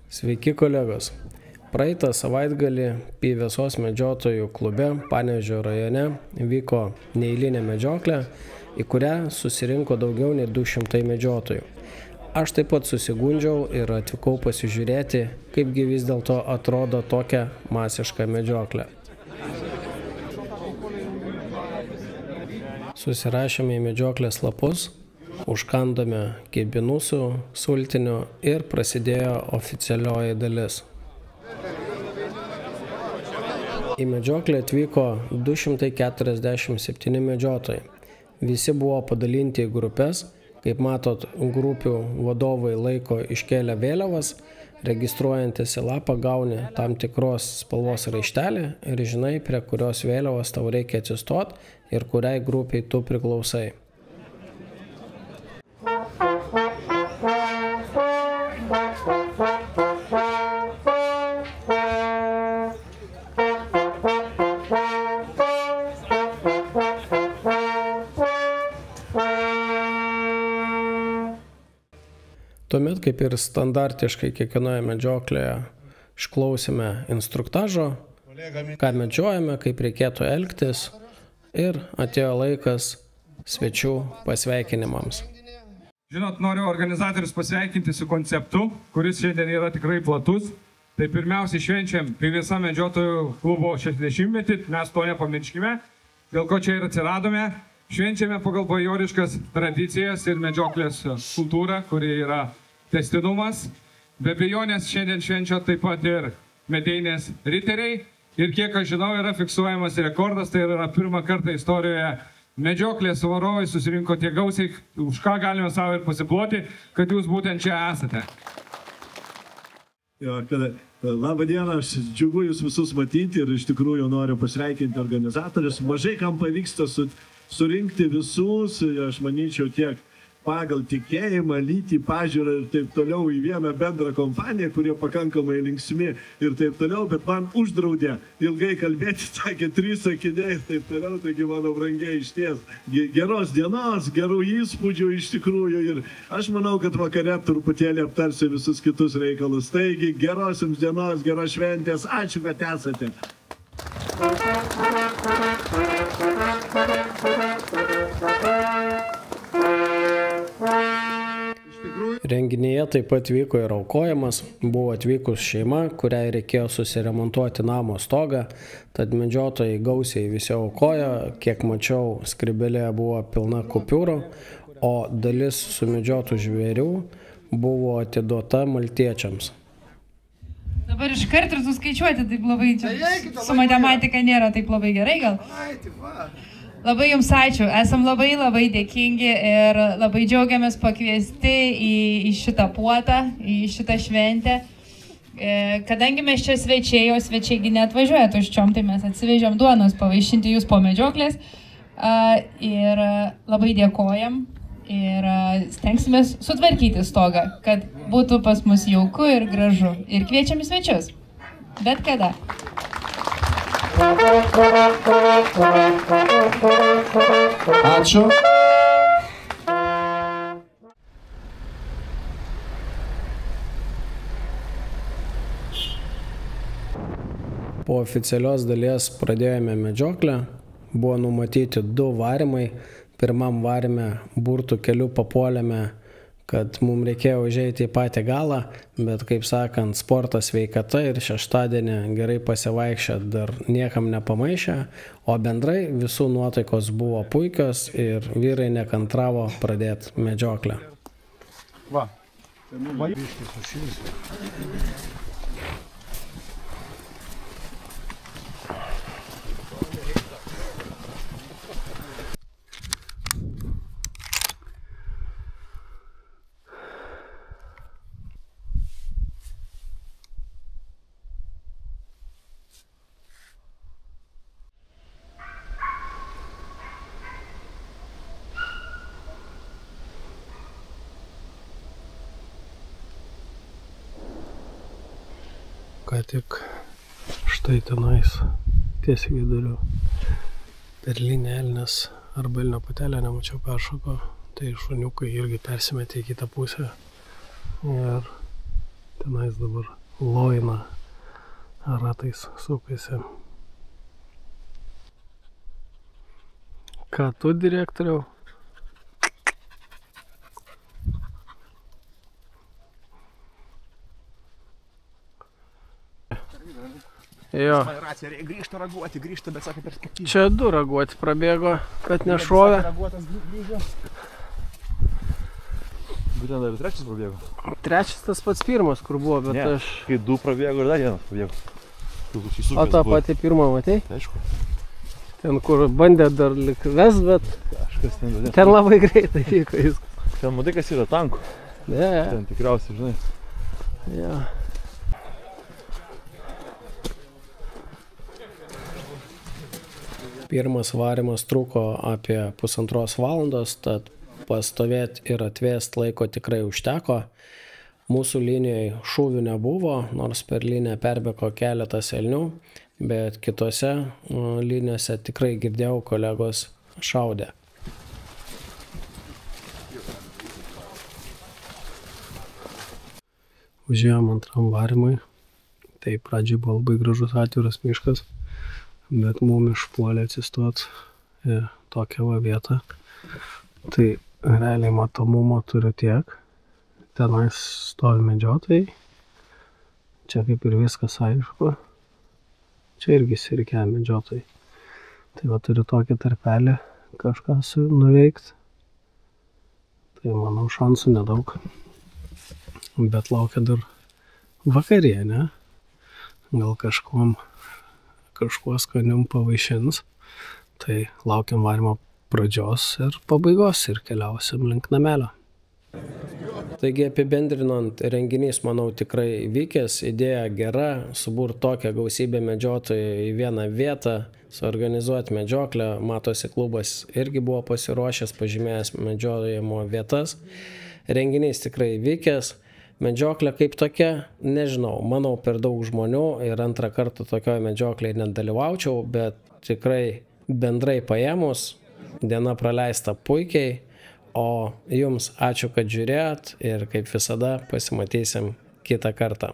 Sveiki kolegos. Praeitą savaitgalį Pyvesos medžiotojų klube Panevėžio rajone vyko neeilinė medžioklė, į kurią susirinko daugiau nei 200 medžiotojų. Aš taip pat susigundžiau ir atvykau pasižiūrėti, kaipgi vis dėlto atrodo tokia masiška medžioklė. Susirašėme į medžioklės lapus, užkandome kibinų su sultiniu ir prasidėjo oficialioji dalis. Į medžioklę atvyko 247 medžiotojai. Visi buvo padalinti į grupės. Kaip matot, grupių vadovai laiko iškėlę vėliavas, registruojantis į lapą gauni tam tikros spalvos raištelį ir žinai, prie kurios vėliavos tau reikia atsistoti ir kuriai grupiai tu priklausai. Tuomet, kaip ir standartiškai kiekvienoje medžioklėje, išklausėme instruktažo, ką medžiojame, kaip reikėtų elgtis ir atėjo laikas svečių pasveikinimams. Žinot, noriu organizatorius pasveikinti su konceptu, kuris šiandien yra tikrai platus. Tai pirmiausiai švenčiam Pyveso medžiotojų klubo 60-metį, mes to nepamirškime, dėl ko čia ir atsiradome. Švenčiame pagal bajoriškas tradicijas ir medžioklės kultūrą, kuri yra tęstinumas. Be abejonės šiandien švenčia taip pat ir medeinės riteriai. Ir kiek aš žinau, yra fiksuojamas rekordas, tai yra pirmą kartą istorijoje medžioklės varovai susirinko tiek gausiai, už ką galime savo ir pasiploti, kad jūs būtent čia esate. Labą dieną, aš džiugu jūs visus matyti ir iš tikrųjų noriu pasveikinti organizatorius. Mažai kam pavyksta surinkti visus, aš manyčiau, tiek pagal tikėjimą, lytį, pažiūrą ir taip toliau į vieną bendrą kompaniją, kurie pakankamai linksmi ir taip toliau, bet man uždraudė ilgai kalbėti, sakė 3 sakiniai ir taip toliau, taigi mano brangiai išties geros dienos, gerų įspūdžių iš tikrųjų ir aš manau, kad vakare truputėlį aptarsiu visus kitus reikalus. Taigi geros jums dienos, geros šventės, ačiū, kad esate. Renginyje taip pat vyko ir aukojimas, buvo atvykus šeima, kuriai reikėjo susiremontuoti namo stogą, tad medžiotojai gausiai visi aukojo, kiek mačiau, skrybėlė buvo pilna kupiūrų, o dalis sumedžiotų žvėrių buvo atiduota maltiečiams. Dabar iškart ir suskaičiuoti taip labai čia, su matematika nėra taip labai gerai gal? Labai jums ačiū, esam labai dėkingi ir labai džiaugiamės pakviesti į šitą puotą, į šitą šventę. Kadangi mes čia svečiai, o svečiaigi neatvažiuoja tuščiom, tai mes atsivežėm duonos pavaišinti jūs po medžioklės. Ir labai dėkojam ir stengsime sutvarkyti stogą, kad būtų pas mus jauku ir gražu. Ir kviečiam į svečius. Bet kada. Ačiū. Po oficialios dalies pradėjome medžioklę, buvo numatyti 2 varimai. Pirmam varime burtų keliu papuolėme, kad mums reikėjo užeiti į patį galą, bet, kaip sakant, sportas sveikata ir šeštadienį gerai pasivaikščiot dar niekam nepamaišė, o bendrai visų nuotaikos buvo puikios ir vyrai nekantravo pradėti medžioklę. Va. Ką tik štai tenais tiesiai viduriu perlinė elnias arba elnio patelė, nemačiau, peršoko, tai šuniukai irgi persimetė į kitą pusę ir Tenais dabar loina ratais sukasi. Ką tu, direktoriau? Jo. Racija grįžta raguoti, bet sakė perspektyvą. Čia 2 raguoti prabėgo, kad nešovė. Būtent dar 3 prabėgo. 3 tas pats 1, kur buvo, bet Ne, aš... kai 2 prabėgo ir dar 1 prabėgo. O tą patį 1 matei? Aišku. Ten, kur bandė dar lik ves, bet Kažkas ten dar. ten labai greitai vyko viskas. Ten matai, kas yra tankų. Ne, Ten tikriausiai, žinai. jo. Pirmas varimas truko apie 1,5 valandos, tad pastovėti ir atvėsti laiko tikrai užteko. Mūsų linijoje šūvių nebuvo, nors per liniją perbėgo keletas elnių, bet kitose linijose tikrai girdėjau, kolegos šaudė. Užėjom antram varimui. Tai pradžiai buvo labai gražus atviras miškas, bet mum išpuolė atsistot į tokią va vietą. Tai realiai matomumo turiu tiek. Tenais stovi medžiotojai. Čia kaip ir viskas aišku. Čia irgi sirkia medžiotojai. Tai va turiu tokį tarpelį kažką nuveikti. Tai manau šansų nedaug. Bet laukia dar vakarienė. Gal kažkuo skanium pavaišins. Tai laukiam varimo pradžios ir pabaigos ir keliausim link namelio. Taigi apibendrinant, renginys, manau, tikrai vykęs, idėja gera, suburt tokią gausybę medžiotojų į vieną vietą, suorganizuoti medžioklę, matosi klubas irgi buvo pasiruošęs, pažymėjęs medžiojimo vietas. Renginys tikrai vykęs. Medžioklė kaip tokia, nežinau, manau per daug žmonių ir antrą kartą tokioje medžioklėje nedalyvaučiau, bet tikrai bendrai paėmus, diena praleista puikiai, o jums ačiū, kad žiūrėjot ir kaip visada pasimatysim kitą kartą.